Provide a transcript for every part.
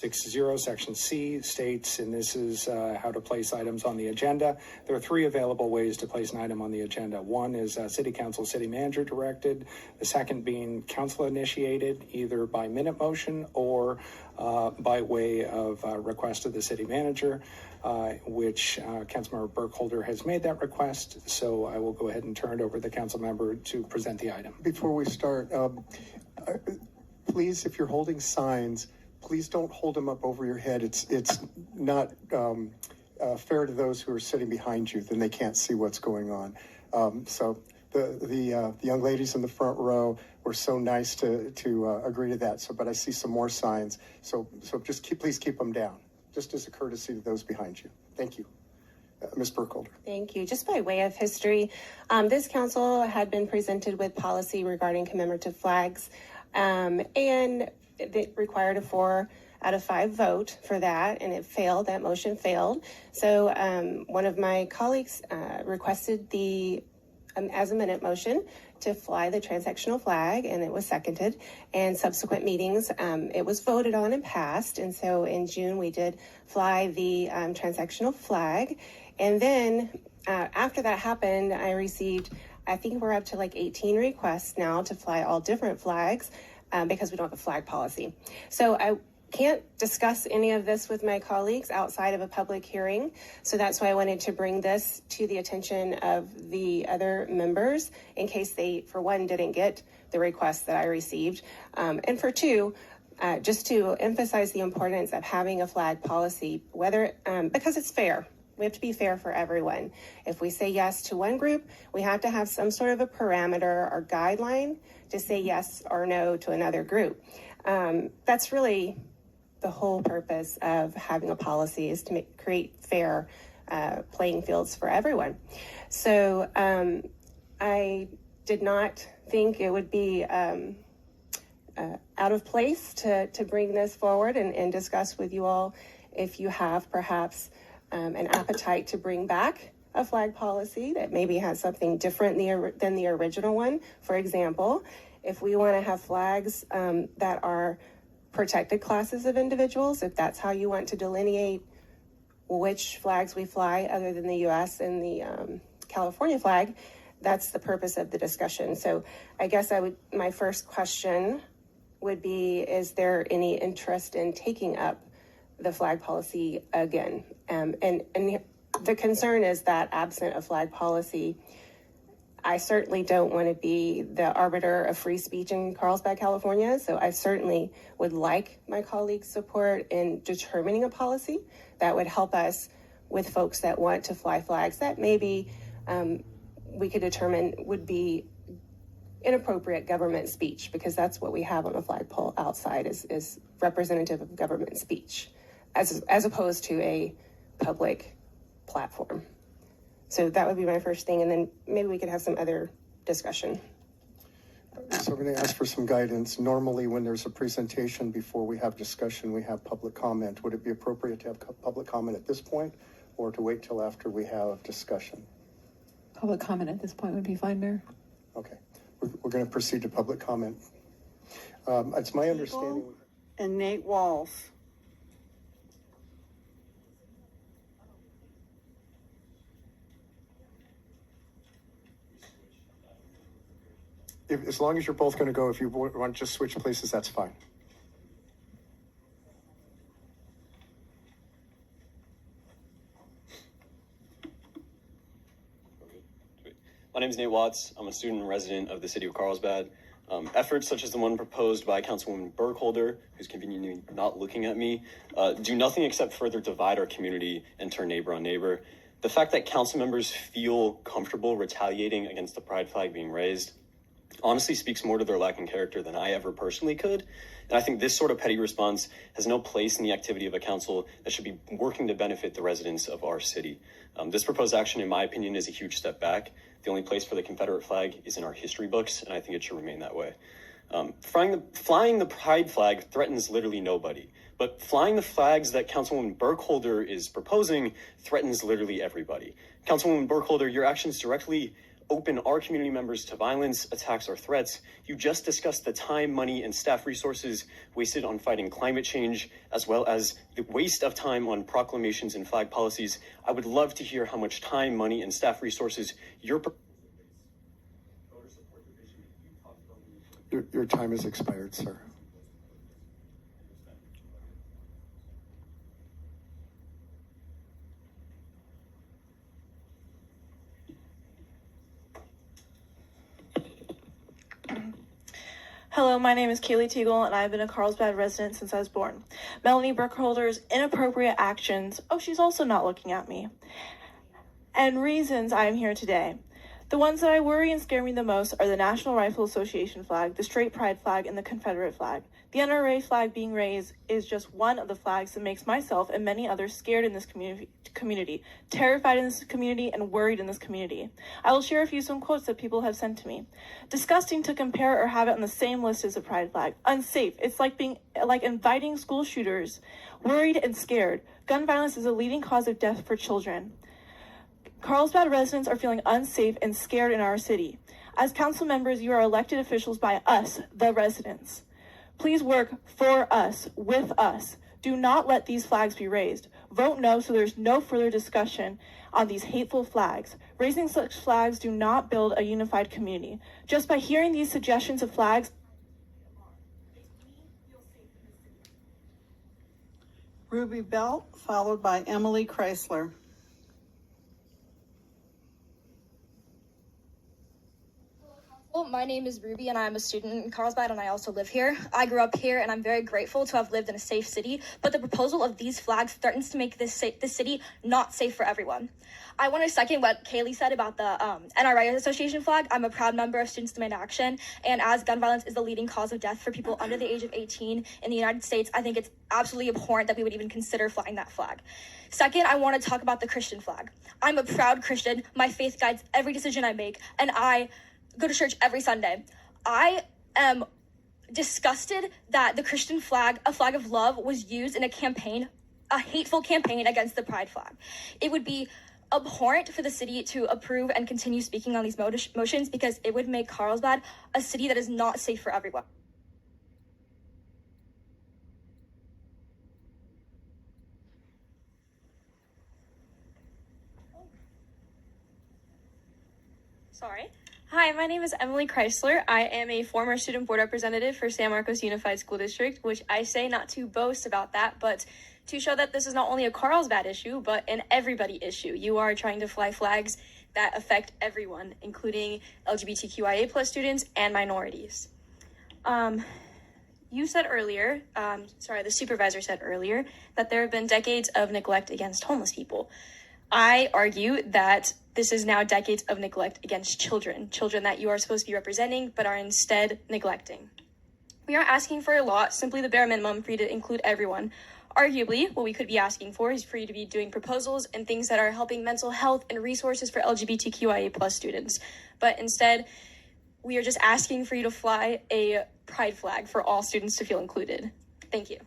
60, Section C states, and this is how to place items on the agenda. There are three available ways to place an item on the agenda. One is City Council, City Manager directed. The second being Council initiated, either by minute motion or by way of request of the City Manager, which Councilmember Burkholder has made that request. So I will go ahead and turn it over to the Council member to present the item. Before we start, please, if you're holding signs, please don't hold them up over your head. It's not fair to those who are sitting behind you. Then they can't see what's going on. So the young ladies in the front row were so nice to agree to that. So, but I see some more signs. So just please keep them down, just as a courtesy to those behind you. Thank you. Ms. Burkholder. Thank you. Just by way of history, this council had been presented with policy regarding commemorative flags, and it required a 4 out of 5 vote for that, and it failed. That motion failed. So one of my colleagues requested as a minute motion to fly the transactional flag, and it was seconded. And subsequent meetings, it was voted on and passed. And so in June, we did fly the transactional flag. And then after that happened, I received, I think we're up to like 18 requests now to fly all different flags. Because we don't have a flag policy. So I can't discuss any of this with my colleagues outside of a public hearing. So that's why I wanted to bring this to the attention of the other members in case they, for one, didn't get the request that I received. And for two, just to emphasize the importance of having a flag policy, whether because it's fair. We have to be fair for everyone. If we say yes to one group, we have to have some sort of a parameter or guideline to say yes or no to another group. That's really the whole purpose of having a policy, is to create fair playing fields for everyone. So I did not think it would be out of place to bring this forward and discuss with you all if you have perhaps an appetite to bring back a flag policy that maybe has something different than the original one. For example, if we want to have flags that are protected classes of individuals, if that's how you want to delineate which flags we fly other than the U.S. and the California flag, that's the purpose of the discussion. So I guess my first question would be, is there any interest in taking up the flag policy again? And the concern is that absent a flag policy, I certainly don't want to be the arbiter of free speech in Carlsbad, California. So I certainly would like my colleagues' support in determining a policy that would help us with folks that want to fly flags that maybe we could determine would be inappropriate government speech, because that's what we have on the flagpole outside is representative of government speech, as opposed to a public platform. So that would be my first thing, and then maybe we could have some other discussion. So we're going to ask for some guidance. Normally, when there's a presentation before we have discussion, we have public comment. Would it be appropriate to have public comment at this point, or to wait till after we have discussion? Public comment at this point would be fine, Mayor. Okay. We're going to proceed to public comment. It's my understanding. And Nate Walls. As long as you're both going to go, if you want to just switch places, that's fine. My name is Nate Watts. I'm a student and resident of the city of Carlsbad. Efforts such as the one proposed by Councilwoman Burkholder, who's conveniently not looking at me, do nothing except further divide our community and turn neighbor on neighbor. The fact that council members feel comfortable retaliating against the pride flag being raised honestly speaks more to their lack in character than I ever personally could. And I think this sort of petty response has no place in the activity of a council that should be working to benefit the residents of our city. This proposed action, in my opinion, is a huge step back. The only place for the Confederate flag is in our history books, and I think it should remain that way. Flying the pride flag threatens literally nobody, but flying the flags that Councilwoman Burkholder is proposing threatens literally everybody. Councilwoman Burkholder, your actions directly open our community members to violence, attacks, or threats. You just discussed the time, money, and staff resources wasted on fighting climate change, as well as the waste of time on proclamations and flag policies. I would love to hear how much time, money, and staff resources you're Your time has expired, sir. Hello, my name is Kaylee Teagle, and I've been a Carlsbad resident since I was born. Melanie Burkholder's inappropriate actions, she's also not looking at me, and reasons I am here today. The ones that I worry and scare me the most are the National Rifle Association flag, the straight pride flag, and the Confederate flag. The NRA flag being raised is just one of the flags that makes myself and many others scared in this community, terrified in this community, and worried in this community. I will share some quotes that people have sent to me. Disgusting to compare or have it on the same list as a pride flag. Unsafe. It's like inviting school shooters. Worried and scared. Gun violence is a leading cause of death for children. Carlsbad residents are feeling unsafe and scared in our city. As council members, you are elected officials by us, the residents. Please work for us, with us. Do not let these flags be raised. Vote no so there's no further discussion on these hateful flags. Raising such flags do not build a unified community. Just by hearing these suggestions of flags, Ruby Bell, followed by Emily Chrysler. Well, my name is Ruby and I'm a student in Carlsbad and I also live here. I grew up here and I'm very grateful to have lived in a safe city, but the proposal of these flags threatens to make this city not safe for everyone. I want to second what Kaylee said about the NRA Association flag. I'm a proud member of Students Demand Action, and as gun violence is the leading cause of death for people under the age of 18 in the United States, I think it's absolutely abhorrent that we would even consider flying that flag. Second, I want to talk about the Christian flag. I'm a proud Christian. My faith guides every decision I make, and I go to church every Sunday. I am disgusted that the Christian flag, a flag of love, was used in a campaign, a hateful campaign against the pride flag. It would be abhorrent for the city to approve and continue speaking on these motions because it would make Carlsbad a city that is not safe for everyone. Sorry. Hi, my name is Emily Chrysler. I am a former student board representative for San Marcos Unified School District, which I say not to boast about that, but to show that this is not only a Carlsbad issue, but an everybody issue. You are trying to fly flags that affect everyone, including LGBTQIA plus students and minorities. You said earlier, the supervisor said earlier, that there have been decades of neglect against homeless people. I argue that this is now decades of neglect against children that you are supposed to be representing, but are instead neglecting. We aren't asking for a lot, simply the bare minimum for you to include everyone. Arguably, what we could be asking for is for you to be doing proposals and things that are helping mental health and resources for LGBTQIA plus students. But instead, we are just asking for you to fly a pride flag for all students to feel included. Thank you.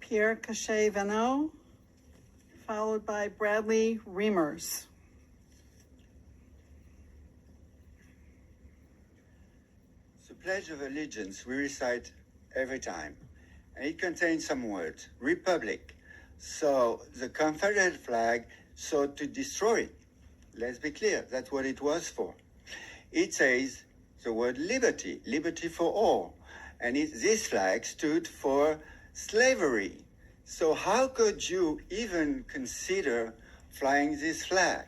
Pierre Cachet-Vanneau, followed by Bradley Reimers. The Pledge of Allegiance we recite every time, and it contains some words, Republic. So the Confederate flag sought to destroy it. Let's be clear, that's what it was for. It says the word liberty, liberty for all. And this flag stood for slavery. So how could you even consider flying this flag?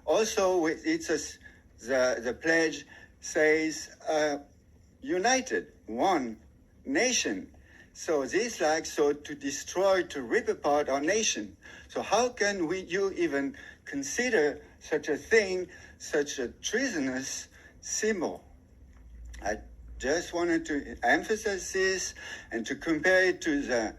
Also, the pledge says united, one nation. So this flag sought to destroy, to rip apart our nation. So how can you even consider such a thing, such a treasonous symbol? I just wanted to emphasize this, and to compare it to the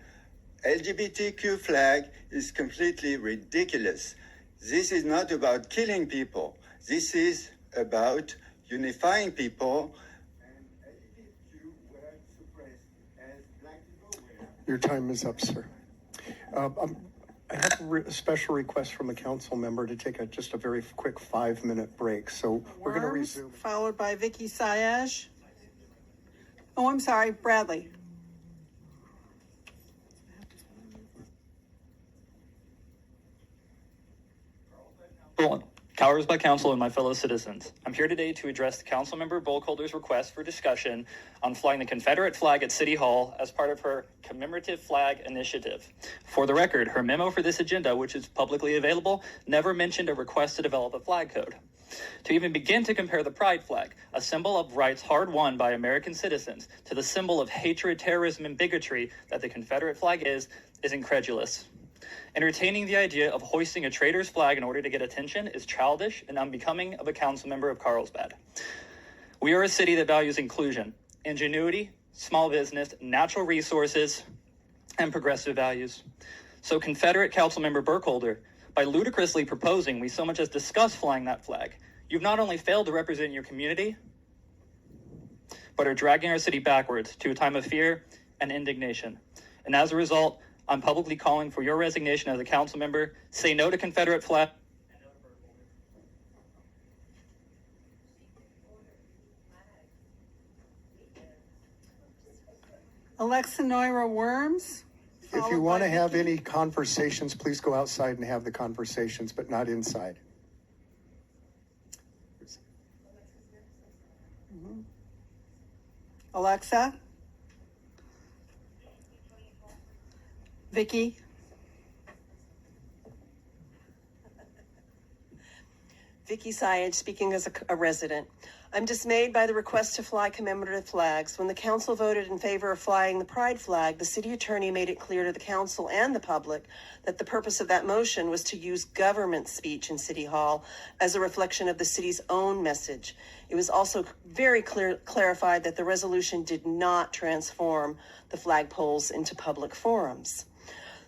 LGBTQ flag is completely ridiculous. This is not about killing people. This is about unifying people. And LGBTQ were suppressed as black people were. Your time is up, sir. I have a special request from a council member to take just a very quick 5-minute break. So we're going to Worms, resume. followed by Vicky Sayaj. Oh, I'm sorry, Bradley. Carlsbad Council and my fellow citizens, I'm here today to address Councilmember Burkholder's request for discussion on flying the Confederate flag at City Hall as part of her commemorative flag initiative. For the record, her memo for this agenda, which is publicly available, never mentioned a request to develop a flag code. To even begin to compare the pride flag, a symbol of rights hard-won by American citizens, to the symbol of hatred, terrorism, and bigotry that the Confederate flag is incredulous. Entertaining the idea of hoisting a traitor's flag in order to get attention is childish and unbecoming of a council member of Carlsbad. We are a city that values inclusion, ingenuity, small business, natural resources, and progressive values. So Confederate Councilmember Burkholder, by ludicrously proposing we so much as discuss flying that flag, you've not only failed to represent your community, but are dragging our city backwards to a time of fear and indignation. And as a result, I'm publicly calling for your resignation as a council member. Say no to Confederate flag. Alexa Noira Worms. If you want to have any conversations, please go outside and have the conversations, but not inside. Alexa. Vicky. Vicky Sayaj, speaking as a resident. I'm dismayed by the request to fly commemorative flags. When the council voted in favor of flying the pride flag, the city attorney made it clear to the council and the public that the purpose of that motion was to use government speech in City Hall as a reflection of the city's own message. It was also very clarified that the resolution did not transform the flagpoles into public forums.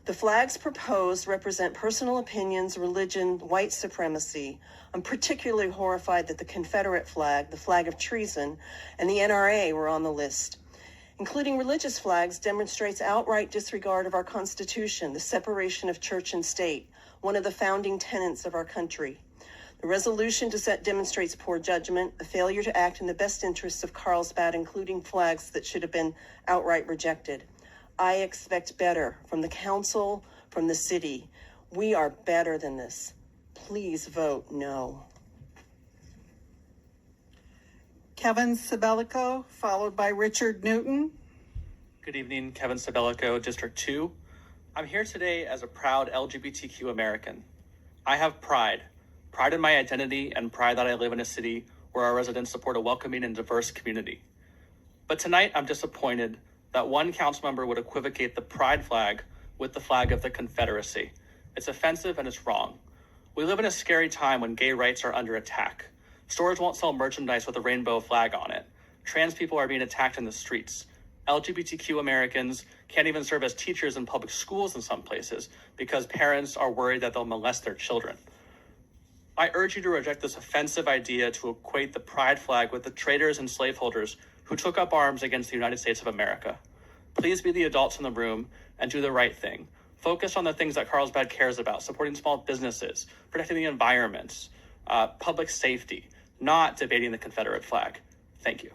The flags proposed represent personal opinions, religion, white supremacy. I'm particularly horrified that the Confederate flag, the flag of treason, and the NRA were on the list. Including religious flags demonstrates outright disregard of our Constitution, the separation of church and state, one of the founding tenets of our country. The resolution demonstrates poor judgment, a failure to act in the best interests of Carlsbad, including flags that should have been outright rejected. I expect better from the council, from the city. We are better than this. Please vote no. Kevin Sabelico, followed by Richard Newton. Good evening, Kevin Sabelico, District 2. I'm here today as a proud LGBTQ American. I have pride in my identity and pride that I live in a city where our residents support a welcoming and diverse community. But tonight I'm disappointed that one council member would equivocate the pride flag with the flag of the Confederacy. It's offensive and it's wrong. We live in a scary time when gay rights are under attack. Stores won't sell merchandise with a rainbow flag on it. Trans people are being attacked in the streets. LGBTQ Americans can't even serve as teachers in public schools in some places because parents are worried that they'll molest their children. I urge you to reject this offensive idea to equate the pride flag with the traitors and slaveholders who took up arms against the United States of America. Please be the adults in the room and do the right thing. Focus on the things that Carlsbad cares about, supporting small businesses, protecting the environment, public safety, not debating the Confederate flag. Thank you.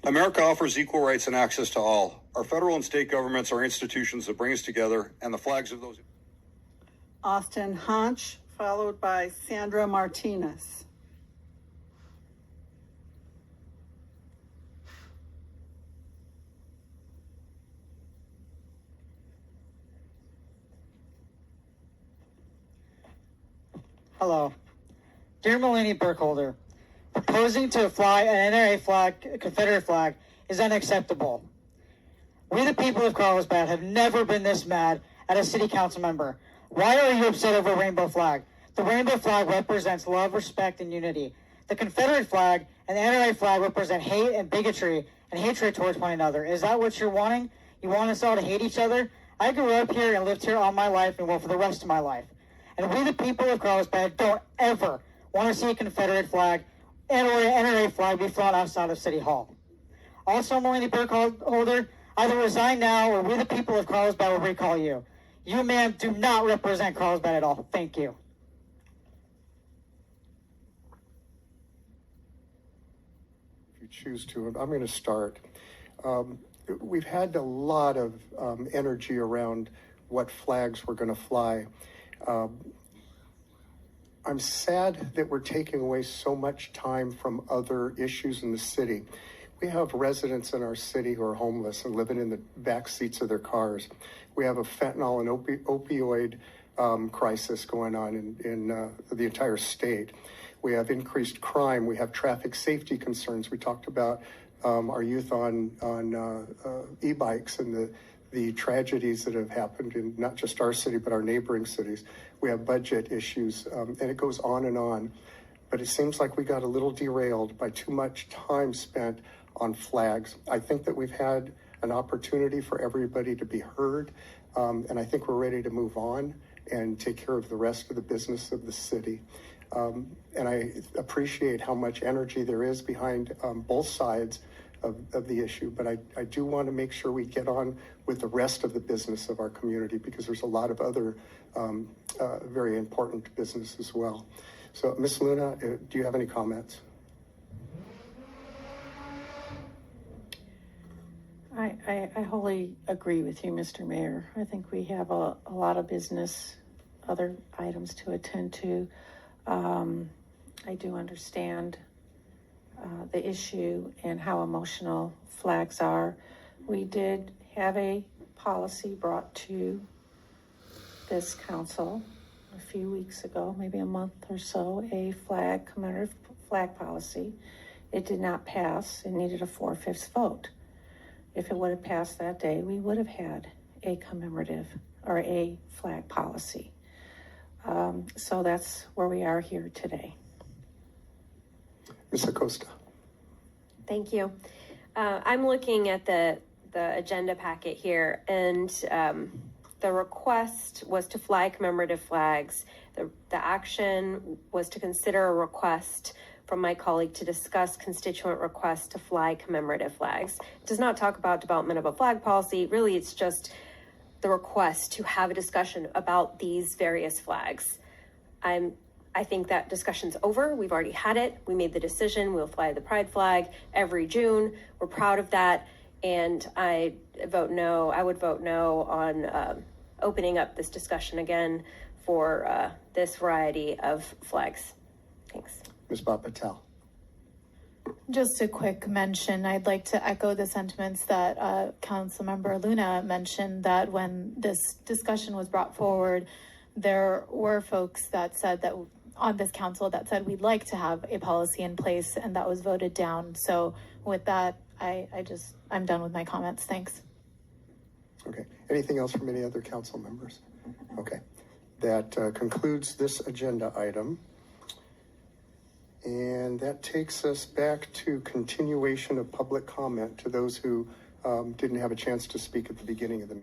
America offers equal rights and access to all. Our federal and state governments are institutions that bring us together, and the flags of those. Austin Hanch, followed by Sandra Martinez. Hello. Dear Melanie Burkholder, proposing to fly an NRA flag, a Confederate flag, is unacceptable. We, the people of Carlsbad, have never been this mad at a city council member. Why are you upset over a rainbow flag? The rainbow flag represents love, respect, and unity. The Confederate flag and the NRA flag represent hate and bigotry and hatred towards one another. Is that what you're wanting? You want us all to hate each other? I grew up here and lived here all my life and will for the rest of my life. And we, the people of Carlsbad, don't ever want to see a Confederate flag and/or an NRA flag be flown outside of City Hall. Also, Melanie Burkholder, either resign now or we the people of Carlsbad will recall you. You, ma'am, do not represent Carlsbad at all. Thank you. If you choose to, I'm going to start. We've had a lot of energy around what flags we're going to fly. I'm sad that we're taking away so much time from other issues in the city. We have residents in our city who are homeless and living in the back seats of their cars. We have a fentanyl and opioid crisis going on in the entire state. We have increased crime. We have traffic safety concerns. We talked about our youth on e-bikes and the tragedies that have happened in not just our city, but our neighboring cities. We have budget issues, and it goes on and on. But it seems like we got a little derailed by too much time spent on flags. I think that we've had an opportunity for everybody to be heard, and I think we're ready to move on and take care of the rest of the business of the city. And I appreciate how much energy there is behind both sides of the issue, but I do want to make sure we get on with the rest of the business of our community, because there's a lot of other very important business as well. So, Ms. Luna, do you have any comments? I wholly agree with you, Mr. Mayor. I think we have a lot of business, other items to attend to. I do understand the issue and how emotional flags are. We did have a policy brought to this council a few weeks ago, maybe a month or so, a commemorative flag policy. It did not pass. It needed a 4/5 vote. If it would have passed that day, we would have had a commemorative or a flag policy. So that's where we are here today. Ms. Acosta. Thank you. I'm looking at the agenda packet here, and the request was to fly commemorative flags. The action was to consider a request from my colleague to discuss constituent requests to fly commemorative flags. It does not talk about development of a flag policy. Really, it's just the request to have a discussion about these various flags. I think that discussion's over. We've already had it. We made the decision. We'll fly the pride flag every June. We're proud of that. And I would vote no on opening up this discussion again for this variety of flags. Thanks. Ms. Bob Patel. Just a quick mention. I'd like to echo the sentiments that Councilmember Luna mentioned, that when this discussion was brought forward, there were folks that said that on this council that said we'd like to have a policy in place, and that was voted down. So with that, I'm done with my comments. Thanks. Okay. Anything else from any other council members? Okay. That concludes this agenda item. And that takes us back to continuation of public comment to those who didn't have a chance to speak at the beginning of the meeting.